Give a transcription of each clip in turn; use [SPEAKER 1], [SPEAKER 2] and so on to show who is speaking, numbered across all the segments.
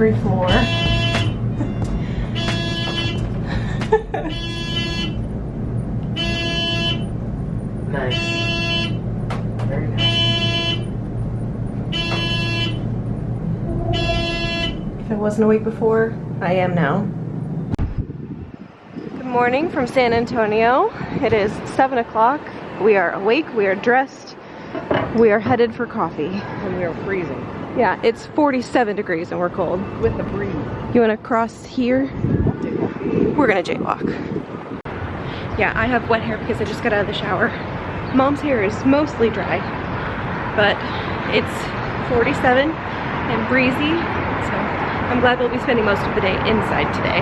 [SPEAKER 1] every floor.
[SPEAKER 2] Nice. Very nice.
[SPEAKER 1] If I wasn't awake before, I am now. Good morning from San Antonio. It is 7 o'clock. We are awake, we are dressed, we are headed for coffee.
[SPEAKER 2] And we are freezing.
[SPEAKER 1] Yeah, it's 47 degrees and we're cold.
[SPEAKER 2] With the breeze.
[SPEAKER 1] You wanna cross here? We're gonna jaywalk. Yeah, I have wet hair because I just got out of the shower. Mom's hair is mostly dry, but it's 47 and breezy, so I'm glad we'll be spending most of the day inside today.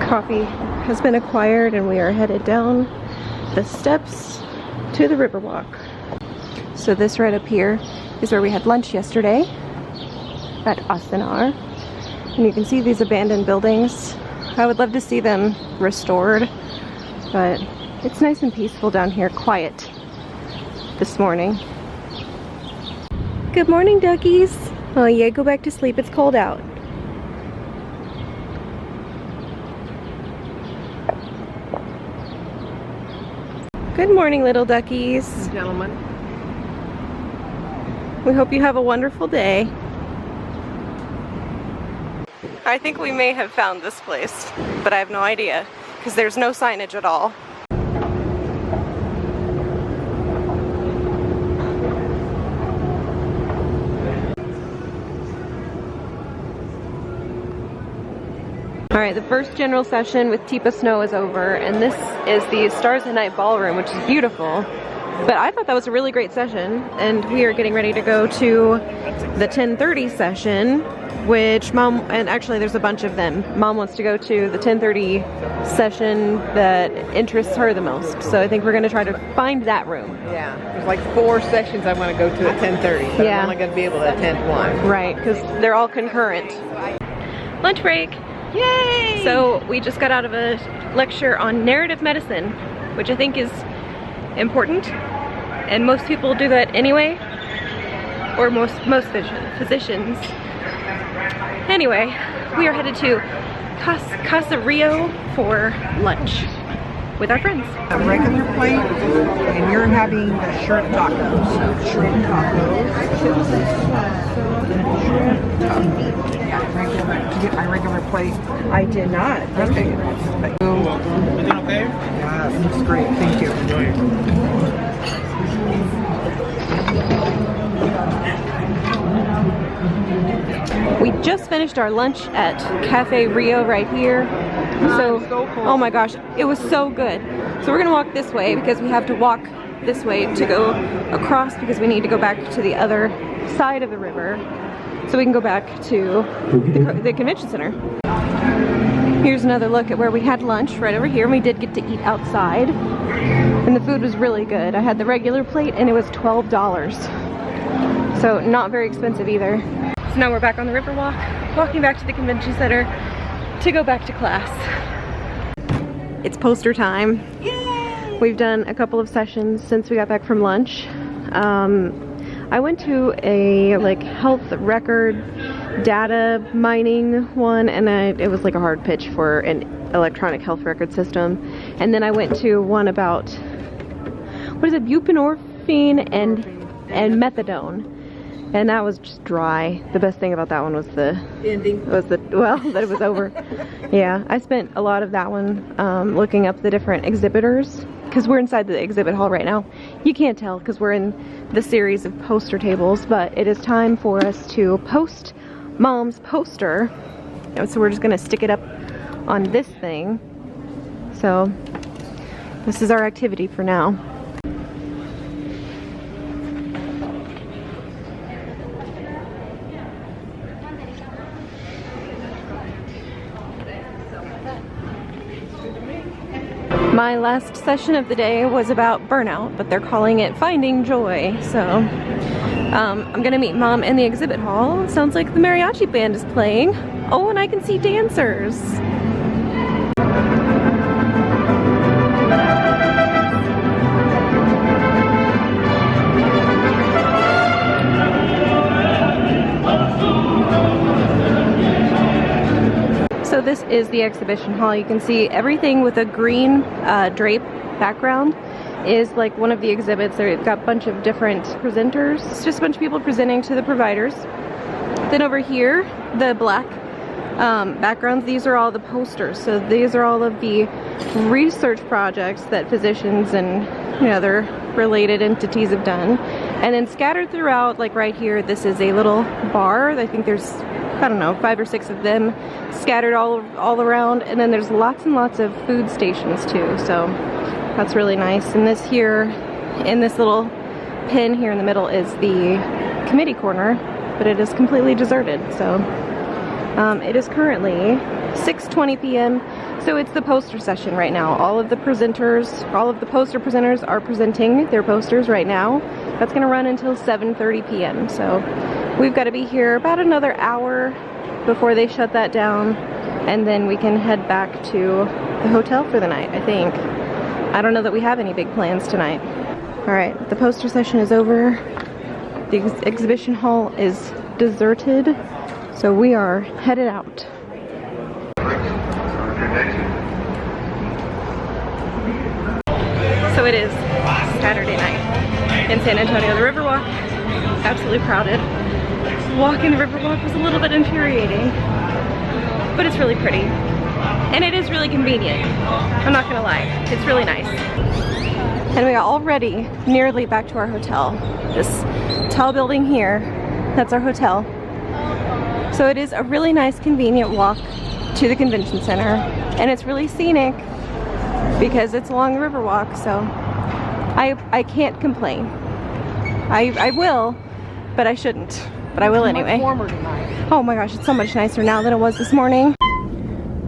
[SPEAKER 1] Coffee has been acquired and we are headed down the steps to the Riverwalk. So this right up here is where we had lunch yesterday at Asenar. And you can see these abandoned buildings. I would love to see them restored, but it's nice and peaceful down here, quiet this morning. Good morning, duckies. Oh yeah, go back to sleep, it's cold out. Good morning, little duckies.
[SPEAKER 2] Gentlemen.
[SPEAKER 1] We hope you have a wonderful day. I think we may have found this place, but I have no idea because there's no signage at all. All right, the first general session with Tipa Snow is over, and this is the Stars at Night Ballroom, which is beautiful. But I thought that was a really great session, and we are getting ready to go to the 10:30 session, which Mom, and actually there's a bunch of them. Mom wants to go to the 10:30 session that interests her the most, so I think we're gonna try to find that room.
[SPEAKER 2] Yeah, there's like 4 sessions I want to go to at 10:30, but
[SPEAKER 1] Yeah.
[SPEAKER 2] I'm only going to be able to attend one.
[SPEAKER 1] Right, because they're all concurrent. Lunch break.
[SPEAKER 2] Yay!
[SPEAKER 1] So we just got out of a lecture on narrative medicine, which I think is important, and most people do that anyway, or most physicians. Anyway, we are headed to Casa Rio for lunch with our friends.
[SPEAKER 3] A regular plate, and you're having the shrimp tacos. So shrimp tacos. Yeah, regular. Did you get my regular plate?
[SPEAKER 1] I did not.
[SPEAKER 3] Okay.
[SPEAKER 4] Okay?
[SPEAKER 3] Yeah, looks great. Thank you.
[SPEAKER 4] Enjoy it.
[SPEAKER 1] We just finished our lunch at Cafe Rio right here. So, oh my gosh, it was so good. So we're gonna walk this way because we have to walk this way to go across because we need to go back to the other side of the river so we can go back to the convention center. Here's another look at where we had lunch right over here. We did get to eat outside and the food was really good. I had the regular plate and it was $12. So not very expensive either. So now we're back on the Riverwalk, walking back to the convention center to go back to class. It's poster time. Yay! We've done a couple of sessions since we got back from lunch. I went to a like health record data mining one, and it was like a hard pitch for an electronic health record system. And then I went to one about, what is it, buprenorphine and methadone. And that was just dry. The best thing about that one was the ending. That it was over. Yeah, I spent a lot of that one looking up the different exhibitors because we're inside the exhibit hall right now. You can't tell because we're in the series of poster tables, but it is time for us to post Mom's poster. And so we're just gonna stick it up on this thing. So this is our activity for now. My last session of the day was about burnout, but they're calling it finding joy. So I'm gonna meet Mom in the exhibit hall. It sounds like the mariachi band is playing. Oh, and I can see dancers. this is the exhibition hall. You can see everything with a green drape background is like one of the exhibits. They've got a bunch of different presenters. It's just a bunch of people presenting to the providers. Then over here, the black backgrounds, these are all the posters. So these are all of the research projects that physicians and, you know, other related entities have done. And then scattered throughout, like right here, this is a little bar. I think there's, I don't know, 5 or 6 of them scattered all around. And then there's lots and lots of food stations too. So that's really nice. And this here, in this little pin here in the middle, is the committee corner, but it is completely deserted. So it is currently 6:20 p.m. So it's the poster session right now. All of the presenters, all of the poster presenters are presenting their posters right now. That's gonna run until 7:30 p.m. So we've got to be here about another hour before they shut that down, and then we can head back to the hotel for the night, I think. I don't know that we have any big plans tonight. All right, the poster session is over. The exhibition hall is deserted, so we are headed out. So it is Saturday night in San Antonio. The Riverwalk, absolutely crowded. Walking the Riverwalk was a little bit infuriating, but it's really pretty. And it is really convenient. I'm not gonna lie, it's really nice. And we are already nearly back to our hotel. This tall building here, that's our hotel. So it is a really nice, convenient walk to the convention center. And it's really scenic because it's along the Riverwalk, so I can't complain. I will, but I shouldn't. But I will anyway.
[SPEAKER 3] Much warmer tonight.
[SPEAKER 1] Oh my gosh, it's so much nicer now than it was this morning.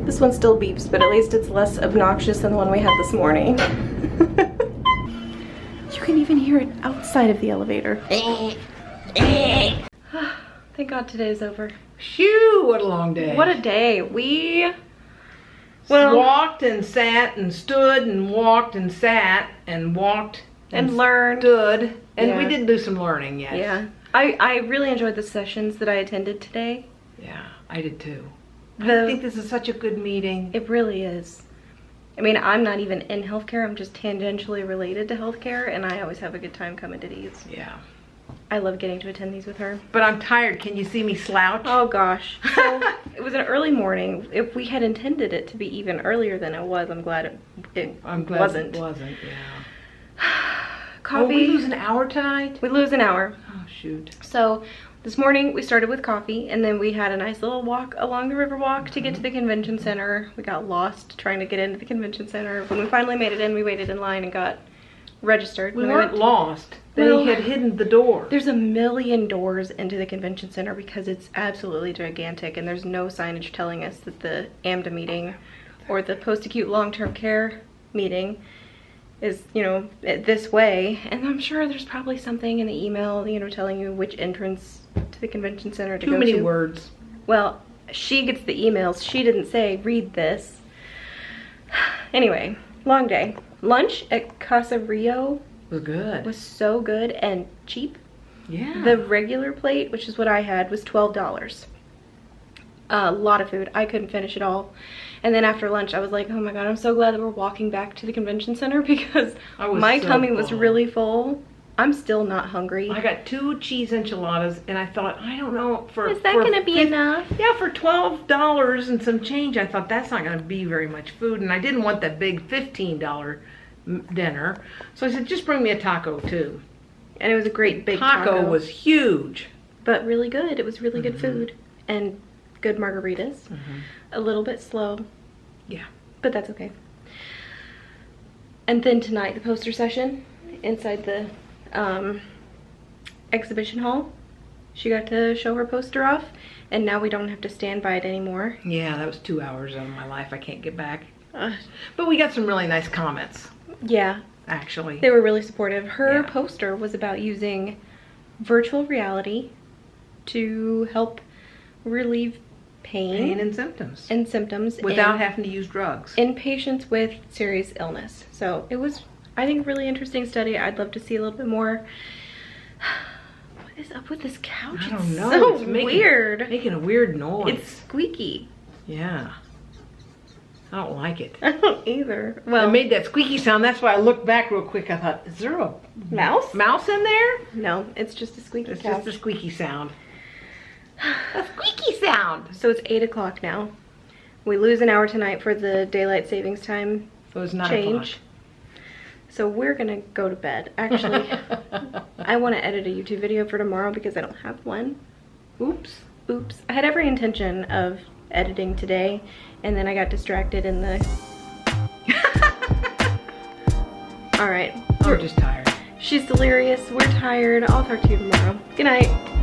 [SPEAKER 1] This one still beeps, but at least it's less obnoxious than the one we had this morning. You can even hear it outside of the elevator. Thank God today is over.
[SPEAKER 2] Phew, what a long day.
[SPEAKER 1] What a day. We
[SPEAKER 2] walked and sat and stood and walked and sat and walked
[SPEAKER 1] and learned.
[SPEAKER 2] Stood. And
[SPEAKER 1] Yeah.
[SPEAKER 2] we did do some learning, yes.
[SPEAKER 1] Yeah. I really enjoyed the sessions that I attended today.
[SPEAKER 2] Yeah, I did too. I
[SPEAKER 1] The-
[SPEAKER 2] think this is such a good meeting.
[SPEAKER 1] It really is. I mean, I'm not even in healthcare. I'm just tangentially related to healthcare, and I always have a good time coming to these.
[SPEAKER 2] Yeah.
[SPEAKER 1] I love getting to attend these with her.
[SPEAKER 2] But I'm tired. Can you see me slouch?
[SPEAKER 1] Oh gosh. So it was an early morning. If we had intended it to be even earlier than it was, I'm glad it wasn't.
[SPEAKER 2] It wasn't, yeah.
[SPEAKER 1] Coffee.
[SPEAKER 2] Oh, we lose an hour tonight?
[SPEAKER 1] We lose an hour.
[SPEAKER 2] Oh, shoot.
[SPEAKER 1] So this morning we started with coffee, and then we had a nice little walk along the Riverwalk to get to the convention center. We got lost trying to get into the convention center. When we finally made it in, we waited in line and got registered.
[SPEAKER 2] We
[SPEAKER 1] When
[SPEAKER 2] weren't
[SPEAKER 1] went-
[SPEAKER 2] lost. They
[SPEAKER 1] Well,
[SPEAKER 2] had hidden the door.
[SPEAKER 1] There's a million doors into the convention center because it's absolutely gigantic, and there's no signage telling us that the AMDA meeting or the post-acute long-term care meeting is, you know, this way. And I'm sure there's probably something in the email, you know, telling you which entrance to the convention center to go to.
[SPEAKER 2] Too many words.
[SPEAKER 1] Well, she gets the emails. She didn't say, read this. Anyway, long day. Lunch at Casa Rio
[SPEAKER 2] Was good.
[SPEAKER 1] was so good and cheap.
[SPEAKER 2] Yeah.
[SPEAKER 1] The regular plate, which is what I had, was $12. A lot of food. I couldn't finish it all. And then after lunch, I was like, oh my God, I'm so glad that we're walking back to the convention center because my
[SPEAKER 2] so
[SPEAKER 1] tummy was
[SPEAKER 2] full.
[SPEAKER 1] really full. I'm still not hungry.
[SPEAKER 2] I got 2 cheese enchiladas, and I thought, I don't know,
[SPEAKER 1] Is that gonna be enough?
[SPEAKER 2] Yeah, for $12 and some change, I thought that's not gonna be very much food, and I didn't want that big $15 dinner, so I said, just bring me a taco too.
[SPEAKER 1] And it was a great big
[SPEAKER 2] Taco
[SPEAKER 1] taco.
[SPEAKER 2] was huge.
[SPEAKER 1] But really good. It was really good food. And good margaritas. A little bit slow.
[SPEAKER 2] Yeah.
[SPEAKER 1] But that's okay. And then tonight, the poster session inside the exhibition hall. She got to show her poster off, and now we don't have to stand by it anymore.
[SPEAKER 2] Yeah, that was 2 hours of my life I can't get back. But we got some really nice comments,
[SPEAKER 1] Yeah,
[SPEAKER 2] actually.
[SPEAKER 1] they were really supportive. Her
[SPEAKER 2] Yeah.
[SPEAKER 1] poster was about using virtual reality to help relieve
[SPEAKER 2] Pain and symptoms.
[SPEAKER 1] and symptoms
[SPEAKER 2] Without having to use drugs.
[SPEAKER 1] in patients with serious illness. So it was, I think, a really interesting study. I'd love to see a little bit more. What is up with this couch?
[SPEAKER 2] I don't
[SPEAKER 1] It's
[SPEAKER 2] know.
[SPEAKER 1] so
[SPEAKER 2] It's making-
[SPEAKER 1] weird.
[SPEAKER 2] Making a weird noise.
[SPEAKER 1] It's squeaky.
[SPEAKER 2] Yeah. I don't like it.
[SPEAKER 1] I don't either.
[SPEAKER 2] It
[SPEAKER 1] Well,
[SPEAKER 2] made that squeaky sound. That's why I looked back real quick. I thought, is there a
[SPEAKER 1] mouse?
[SPEAKER 2] mouse in there?
[SPEAKER 1] No, it's just a squeaky
[SPEAKER 2] It's
[SPEAKER 1] couch.
[SPEAKER 2] just a squeaky sound. A squeaky sound.
[SPEAKER 1] So it's 8 o'clock now. We lose an hour tonight for the daylight savings time
[SPEAKER 2] So it's 9
[SPEAKER 1] change. So we're gonna go to bed. Actually, I want to edit a YouTube video for tomorrow because I don't have one.
[SPEAKER 2] Oops.
[SPEAKER 1] Oops. I had every intention of editing today, and then I got distracted in the... All right.
[SPEAKER 2] I'm just tired.
[SPEAKER 1] She's delirious. We're tired. I'll talk to you tomorrow. Good night.